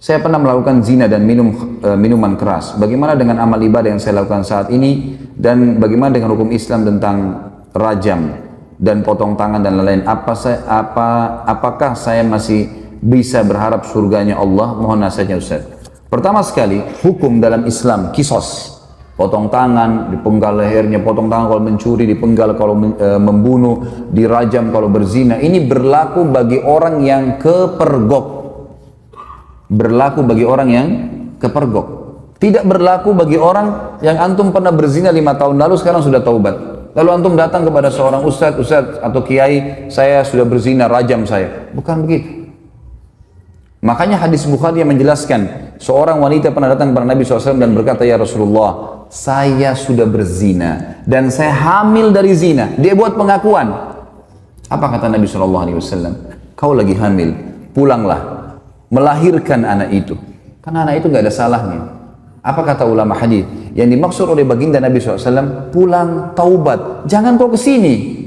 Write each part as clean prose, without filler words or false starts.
Saya pernah melakukan zina dan minum minuman keras. Bagaimana dengan amal ibadah yang saya lakukan saat ini? Dan bagaimana dengan hukum Islam tentang rajam dan potong tangan dan lain-lain? Apakah saya masih bisa berharap surganya Allah? Mohon nasihatnya Ustaz. Pertama sekali, hukum dalam Islam kisos. Potong tangan, dipenggal lehernya, potong tangan kalau mencuri, dipenggal kalau membunuh, dirajam kalau berzina. Ini berlaku bagi orang yang kepergok. Berlaku bagi orang yang kepergok. Tidak berlaku bagi orang yang antum pernah berzina 5 tahun lalu, sekarang sudah taubat. Lalu antum datang kepada seorang ustadz atau kiai, saya sudah berzina, rajam saya. Bukan begitu. Makanya hadis Bukhari yang menjelaskan, seorang wanita pernah datang kepada Nabi SAW dan berkata, ya Rasulullah, saya sudah berzina dan saya hamil dari zina. Dia buat pengakuan. Apa kata Nabi SAW? Kau lagi hamil, pulanglah, melahirkan anak itu. Karena anak itu nggak ada salahnya. Apa kata ulama hadis? Yang dimaksud oleh baginda Nabi SAW, pulang taubat. Jangan kau kesini.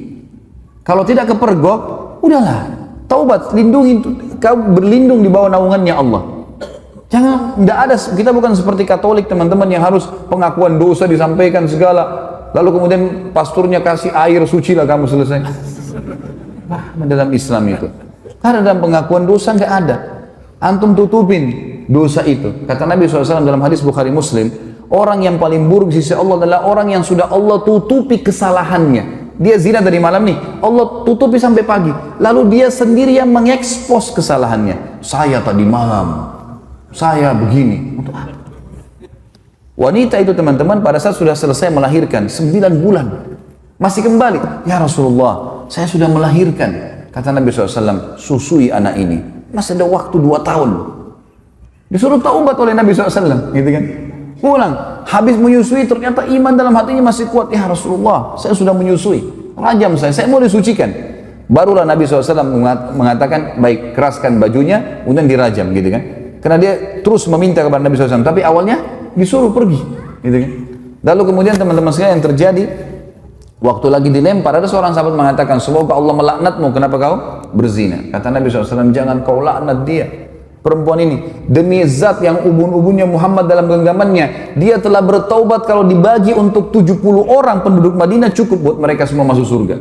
Kalau tidak kepergok, udahlah. Taubat, lindungi, kau berlindung di bawah naungannya Allah. Jangan, tidak ada, kita bukan seperti Katolik teman-teman yang harus pengakuan dosa disampaikan segala. Lalu kemudian pasturnya kasih air suci lah kamu selesai. Wah, dalam Islam itu. Karena dalam pengakuan dosa nggak ada. Antum tutupin dosa itu. Kata Nabi SAW dalam hadis Bukhari Muslim, orang yang paling buruk di sisi Allah adalah orang yang sudah Allah tutupi kesalahannya. Dia zina dari malam nih, Allah tutupi sampai pagi. Lalu dia sendiri yang mengekspos kesalahannya. Saya tadi malam, saya begini. Untuk apa? Wanita itu teman-teman pada saat sudah selesai melahirkan 9 bulan masih kembali. Ya Rasulullah, saya sudah melahirkan. Kata Nabi SAW, susui anak ini. Masih ada waktu 2 tahun. Disuruh taubat oleh Nabi SAW, gitu kan? Pulang, habis menyusui ternyata iman dalam hatinya masih kuat. Ya Rasulullah, saya sudah menyusui, rajam saya mau disucikan. Barulah Nabi SAW mengatakan, baik, keraskan bajunya, kemudian dirajam, gitu kan? Karena dia terus meminta kepada Nabi SAW, tapi awalnya disuruh pergi, gitu kan? Lalu kemudian teman-teman sekalian yang terjadi, waktu lagi dilempar, ada seorang sahabat mengatakan, semoga Allah melaknatmu, kenapa kau berzina? Kata Nabi SAW, jangan kau laknat dia. Perempuan ini, demi zat yang ubun-ubunnya Muhammad dalam genggamannya, dia telah bertaubat kalau dibagi untuk 70 orang penduduk Madinah cukup buat mereka semua masuk surga.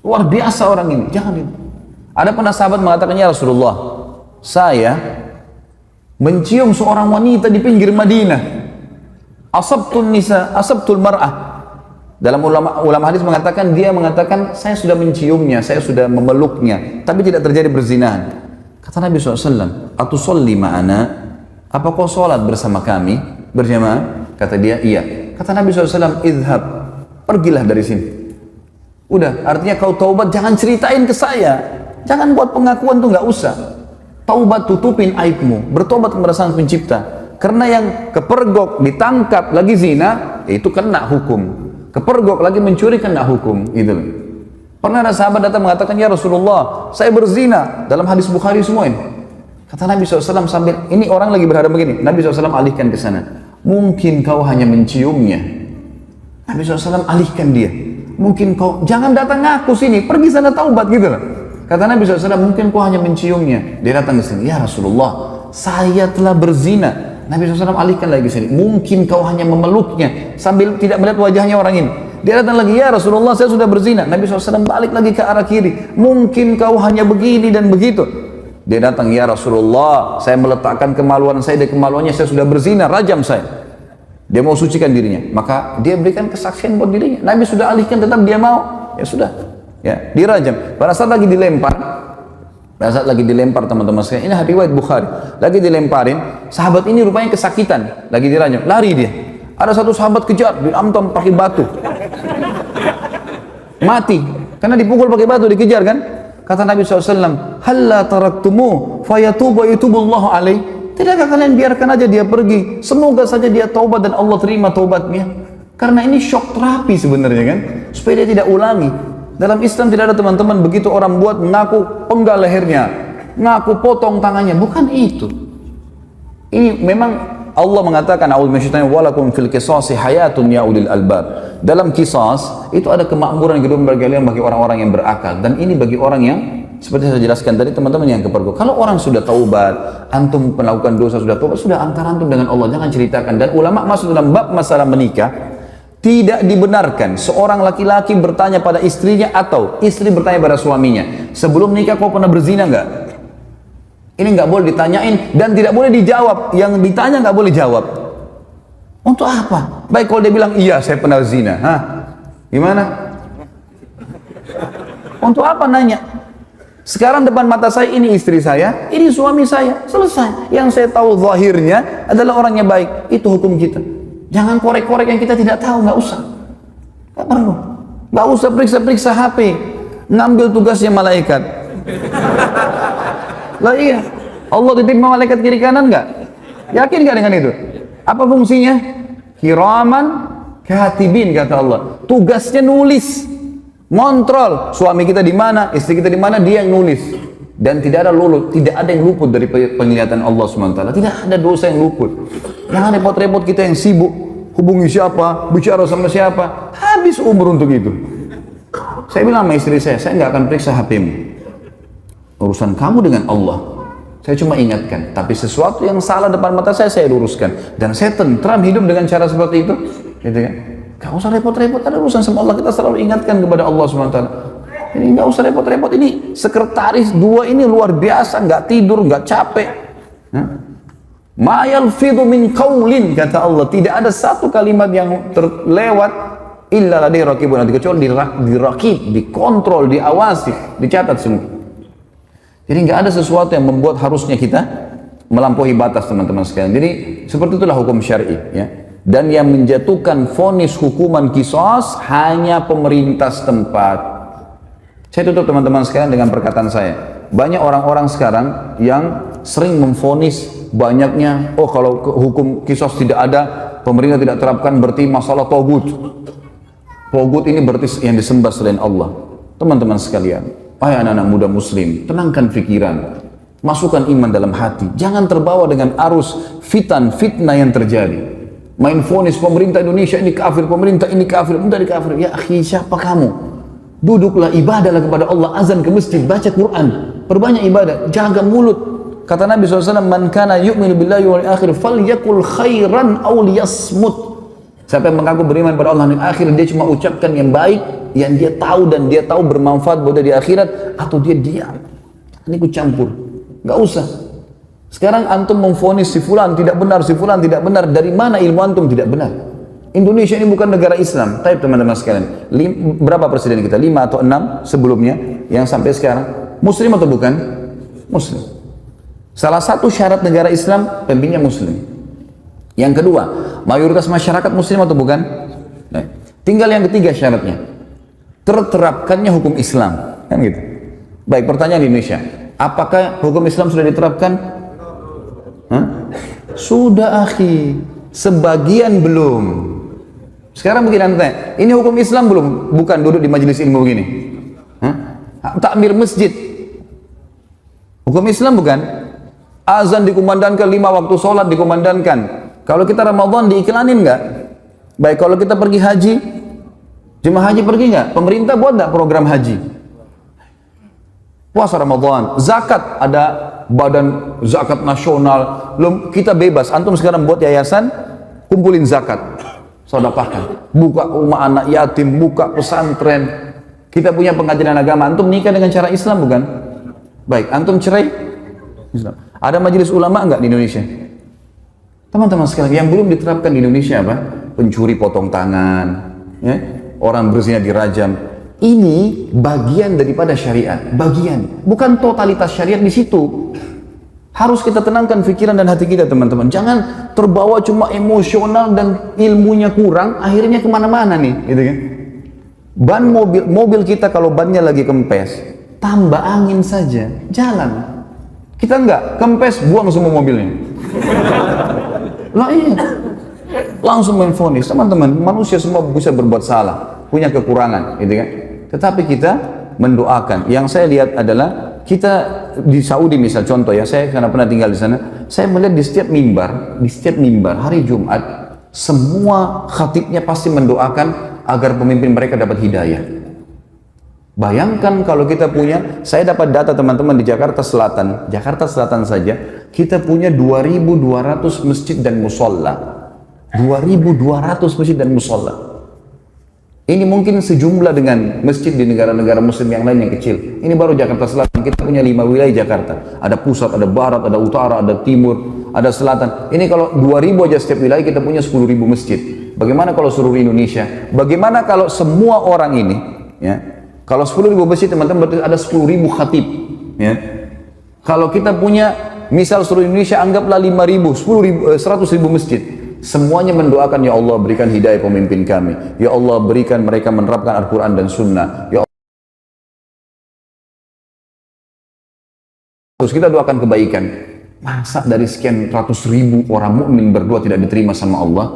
Luar biasa orang ini, jangan ini. Ada pernah sahabat mengatakan, ya Rasulullah, saya mencium seorang wanita di pinggir Madinah. Asabtul mar'ah. Dalam ulama hadis mengatakan, dia mengatakan, saya sudah menciumnya, saya sudah memeluknya, tapi tidak terjadi perzinahan. Kata Nabi SAW, atusolli ma'ana, apa kau sholat bersama kami berjamaah? Kata dia, iya. Kata Nabi SAW, idhab, pergilah dari sini. Udah, artinya kau taubat, jangan ceritain ke saya. Jangan buat pengakuan tuh, nggak usah. Taubat, tutupin aibmu, bertobat kepada Sang Pencipta. Karena yang kepergok, ditangkap, lagi zina, itu kena hukum. Kepergok, lagi mencuri, kena hukum. Gitu loh. Pernah ada sahabat datang mengatakan, ya Rasulullah, saya berzina. Dalam hadis Bukhari semua ini. Kata Nabi SAW sambil, ini orang lagi berhadap begini. Nabi SAW alihkan ke sana. Mungkin kau hanya menciumnya. Nabi SAW alihkan dia. Mungkin kau, jangan datang ngaku sini, pergi sana taubat gitu loh. Kata Nabi SAW, mungkin kau hanya menciumnya. Dia datang ke sini, ya Rasulullah, saya telah berzina. Nabi SAW alihkan lagi ke sini. Mungkin kau hanya memeluknya, sambil tidak melihat wajahnya orang ini. Dia datang lagi, ya Rasulullah, saya sudah berzina. Nabi SAW balik lagi ke arah kiri. Mungkin kau hanya begini dan begitu. Dia datang, ya Rasulullah, saya meletakkan kemaluan saya di kemaluannya, saya sudah berzina, rajam saya. Dia mau sucikan dirinya. Maka dia berikan kesaksian buat dirinya. Nabi sudah alihkan, tetap dia mau. Ya sudah, ya dirajam. Pada saat lagi dilempar, teman-teman sekalian, ini riwayat Bukhari. Lagi dilemparin, sahabat ini rupanya kesakitan, lagi dirajam, lari dia. Ada satu sahabat kejar, diamtam pakai batu. Mati, karena dipukul pakai batu, dikejar kan? Kata Nabi SAW, halla taraktumu fayatubu yatubullahu alaih. Tidakkah kalian biarkan aja dia pergi? Semoga saja dia taubat dan Allah terima taubatnya. Karena ini shock terapi sebenarnya kan? Supaya dia tidak ulangi. Dalam Islam tidak ada teman-teman begitu orang buat mengaku penggal lehernya, ngaku potong tangannya. Bukan itu. Ini memang Allah mengatakan, a'udzubillahi walakum fil qisasi hayatun ya ulil albab. Dalam kisas itu ada kemakmuran hidup bagi kalian, bagi orang-orang yang berakal, dan ini bagi orang yang seperti saya jelaskan tadi teman-teman yang kepergok. Kalau orang sudah taubat, antum melakukan dosa sudah taubat, sudah antara antum dengan Allah, jangan ceritakan. Dan ulama masuk dalam bab masalah menikah, tidak dibenarkan seorang laki-laki bertanya pada istrinya atau istri bertanya pada suaminya, sebelum nikah kau pernah berzina nggak? Ini nggak boleh ditanyain dan tidak boleh dijawab. Yang ditanya nggak boleh jawab. Untuk apa? Baik kalau dia bilang iya saya pernah zina, hah? Gimana? Untuk apa nanya? Sekarang depan mata saya ini istri saya, ini suami saya, selesai. Yang saya tahu zahirnya adalah orangnya baik. Itu hukum kita. Jangan korek-korek yang kita tidak tahu, nggak usah. Nggak perlu. Nggak usah periksa-periksa HP. Ngambil tugasnya malaikat. Lah iya. Allah titip malaikat kiri kanan nggak? Yakin nggak dengan itu? Apa fungsinya? Kiraman katibin kata Allah. Tugasnya nulis. Ngontrol suami kita di mana, istri kita di mana, dia yang nulis. Dan tidak ada tidak ada yang luput dari penglihatan Allah SWT. Tidak ada dosa yang luput. Jangan repot-repot kita yang sibuk hubungi siapa, bicara sama siapa, habis umur untuk itu. Saya bilang sama istri saya nggak akan periksa HP-mu. Urusan kamu dengan Allah. Saya cuma ingatkan, tapi sesuatu yang salah depan mata saya luruskan. Dan saya tentram hidup dengan cara seperti itu. Gitu kan? Gak usah repot-repot, ada urusan sama Allah, kita selalu ingatkan kepada Allah SWT. Ini gak usah repot-repot, ini sekretaris dua ini luar biasa, gak tidur, gak capek. Ma yalfidhu min qawlin, kata Allah, tidak ada satu kalimat yang terlewat illa ladaihi raqibun, kecuali dirakib, dikontrol, diawasi, dicatat semua. Jadi gak ada sesuatu yang membuat harusnya kita melampaui batas, teman-teman sekalian. Jadi seperti itulah hukum syar'i, ya. Dan yang menjatuhkan vonis hukuman qisas hanya pemerintah setempat. Saya tutup teman-teman sekalian dengan perkataan saya. Banyak orang-orang sekarang yang sering memvonis banyaknya, oh kalau hukum qisas tidak ada, pemerintah tidak terapkan, berarti masalah togut. Togut ini berarti yang disembah selain Allah. Teman-teman sekalian, wahai anak-anak muda muslim, tenangkan pikiran, masukkan iman dalam hati. Jangan terbawa dengan arus fitnah yang terjadi. Main vonis pemerintah Indonesia ini kafir, pemerintah ini kafir, Ya akhi, siapa kamu? Duduklah, ibadahlah kepada Allah, azan ke masjid, baca Quran, perbanyak ibadah, jaga mulut. Kata Nabi SAW, man kana yu'minu billahi wal akhir falyakul khairan aw liyasmut. Siapa yang mengaku beriman pada Allah dan akhir, dia cuma ucapkan yang baik, yang dia tahu dan dia tahu bermanfaat buat dia di akhirat, atau dia diam. Ini ikut campur, nggak usah. Sekarang antum memvonis si fulan tidak benar, si fulan tidak benar. Dari mana ilmu antum tidak benar? Indonesia ini bukan negara Islam. Tapi teman-teman sekalian, berapa presiden kita? 5 atau 6 sebelumnya yang sampai sekarang Muslim atau bukan? Muslim. Salah satu syarat negara Islam pemimpinnya Muslim. Yang kedua, mayoritas masyarakat Muslim atau bukan? Nah, tinggal yang ketiga syaratnya, terterapkannya hukum Islam, kan gitu. Baik, pertanyaan di Indonesia, apakah hukum Islam sudah diterapkan? Sudah akhi, sebagian belum. Sekarang begini anda, ini hukum Islam belum? Bukan duduk di majelis ilmu begini. Takmir masjid, hukum Islam bukan? Azan dikumandangkan, 5 waktu sholat dikumandangkan. Kalau kita Ramadan diiklanin nggak? Baik, kalau kita pergi haji, jemaah haji pergi nggak? Pemerintah buat nggak program haji? Puasa Ramadan, zakat, ada badan zakat nasional, kita bebas. Antum sekarang buat yayasan, kumpulin zakat, sedekahkan, buka rumah anak yatim, buka pesantren. Kita punya pengajian agama, antum nikah dengan cara Islam bukan? Baik, antum cerai Islam. Ada majelis ulama enggak di Indonesia? Teman-teman sekalian, yang belum diterapkan di Indonesia apa? Pencuri potong tangan, ya? Orang berzina dirajam. Ini bagian daripada syariat, bagian, bukan totalitas syariat di situ. Harus kita tenangkan pikiran dan hati kita, teman-teman. Jangan terbawa cuma emosional dan ilmunya kurang, akhirnya kemana-mana nih, gitu kan? Ban mobil kita kalau bannya lagi kempes, tambah angin saja, jalan. Kita enggak, kempes, buang semua mobilnya. Lah iya, langsung menvonis. Teman-teman, manusia semua bisa berbuat salah, punya kekurangan, gitu kan? Tetapi kita mendoakan. Yang saya lihat adalah kita di Saudi misal contoh ya, saya karena pernah tinggal di sana, saya melihat di setiap mimbar hari Jumat semua khatibnya pasti mendoakan agar pemimpin mereka dapat hidayah. Bayangkan kalau kita punya, saya dapat data teman-teman di Jakarta Selatan saja, kita punya 2.200 masjid dan musola. 2.200 masjid dan musola. Ini mungkin sejumlah dengan masjid di negara-negara muslim yang lain yang kecil. Ini baru Jakarta Selatan, kita punya 5 wilayah Jakarta. Ada pusat, ada barat, ada utara, ada timur, ada selatan. Ini kalau 2.000 aja setiap wilayah kita punya 10.000 masjid. Bagaimana kalau seluruh Indonesia? Bagaimana kalau semua orang ini, ya, kalau 10.000 masjid teman-teman berarti ada 10.000 khatib, ya. Kalau kita punya misal seluruh Indonesia anggaplah 5.000, 100.000 masjid. Semuanya mendoakan, ya Allah berikan hidayah pemimpin kami. Ya Allah berikan mereka menerapkan Al-Quran dan Sunnah. Ya Allah. Terus kita doakan kebaikan. Masa dari sekian ratus ribu orang mukmin berdoa tidak diterima sama Allah?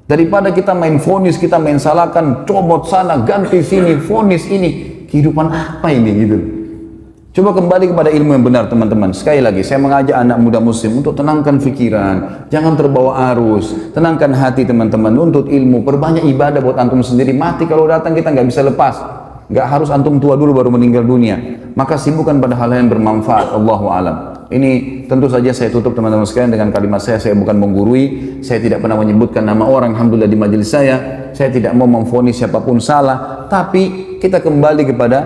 Daripada kita main vonis, kita main salahkan, comot sana, ganti sini, vonis ini. Kehidupan apa ini gitu? Coba kembali kepada ilmu yang benar teman-teman. Sekali lagi saya mengajak anak muda muslim untuk tenangkan pikiran, jangan terbawa arus, tenangkan hati teman-teman, nuntut ilmu, perbanyak ibadah buat antum sendiri. Mati kalau datang kita nggak bisa lepas, nggak harus antum tua dulu baru meninggal dunia. Maka sibukkan pada hal yang bermanfaat. Allahu a'lam. Ini tentu saja saya tutup teman-teman sekalian dengan kalimat saya bukan menggurui, saya tidak pernah menyebutkan nama orang, alhamdulillah di majelis saya tidak mau memvonis siapapun salah, tapi kita kembali kepada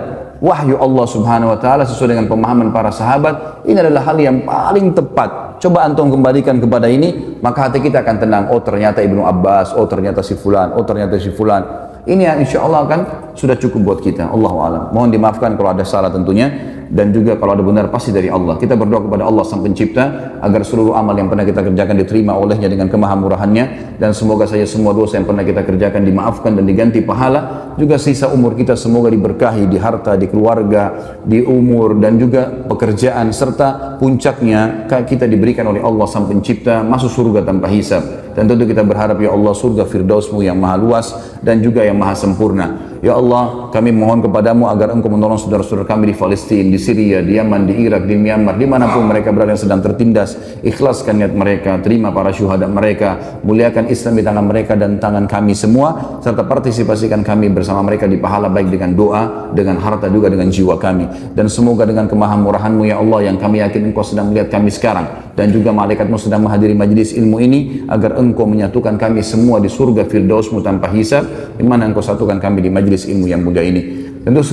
wahyu Allah subhanahu wa ta'ala sesuai dengan pemahaman para sahabat. Ini adalah hal yang paling tepat. Coba antum kembalikan kepada ini, maka hati kita akan tenang. Oh ternyata Ibnu Abbas, oh ternyata si fulan, oh ternyata si fulan. Ini yang insya Allah akan sudah cukup buat kita. Allahu a'lam. Mohon dimaafkan kalau ada salah tentunya, dan juga kalau ada benar pasti dari Allah. Kita berdoa kepada Allah sang pencipta agar seluruh amal yang pernah kita kerjakan diterima olehnya dengan kemahamurahannya, dan semoga saja semua dosa yang pernah kita kerjakan dimaafkan dan diganti pahala. Juga sisa umur kita semoga diberkahi di harta, di keluarga, di umur, dan juga pekerjaan, serta puncaknya kita diberikan oleh Allah sang pencipta masuk surga tanpa hisab. Dan tentu kita berharap ya Allah surga firdausmu yang maha luas dan juga yang maha sempurna. Ya Allah, kami mohon kepadamu agar engkau menolong saudara-saudara kami di Palestina, di Syria, di Yaman, di Irak, di Myanmar, dimanapun mereka berada yang sedang tertindas. Ikhlaskan niat mereka, terima para syuhada mereka, muliakan Islam di tangan mereka dan tangan kami semua, serta partisipasikan kami bersama mereka di pahala baik dengan doa, dengan harta, juga dengan jiwa kami. Dan semoga dengan kemahamurahanmu ya Allah, yang kami yakin engkau sedang melihat kami sekarang, dan juga malaikatmu sedang menghadiri majlis ilmu ini, agar engkau menyatukan kami semua di surga firdausmu tanpa hisab, di mana engkau satukan kami di majlis ilmu yang mulia ini. Tentu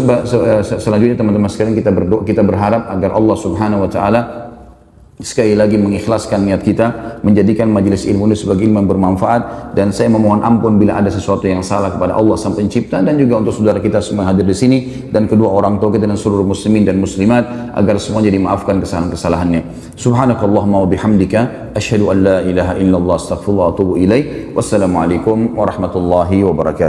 selanjutnya teman-teman sekalian kita berdoa, kita berharap agar Allah subhanahu wa ta'ala sekali lagi mengikhlaskan niat kita, menjadikan majelis ilmu ini sebagai ilmu yang bermanfaat. Dan saya memohon ampun bila ada sesuatu yang salah kepada Allah sang pencipta, dan juga untuk saudara kita semua hadir di sini, dan kedua orang tua kita dan seluruh muslimin dan muslimat, agar semuanya dimaafkan kesalahan-kesalahannya. Subhanakallahumma wa bihamdika asyhadu an la ilaha illallah astaghfirullah wa atubu ilaih. Wassalamualaikum warahmatullahi wabarakatuh.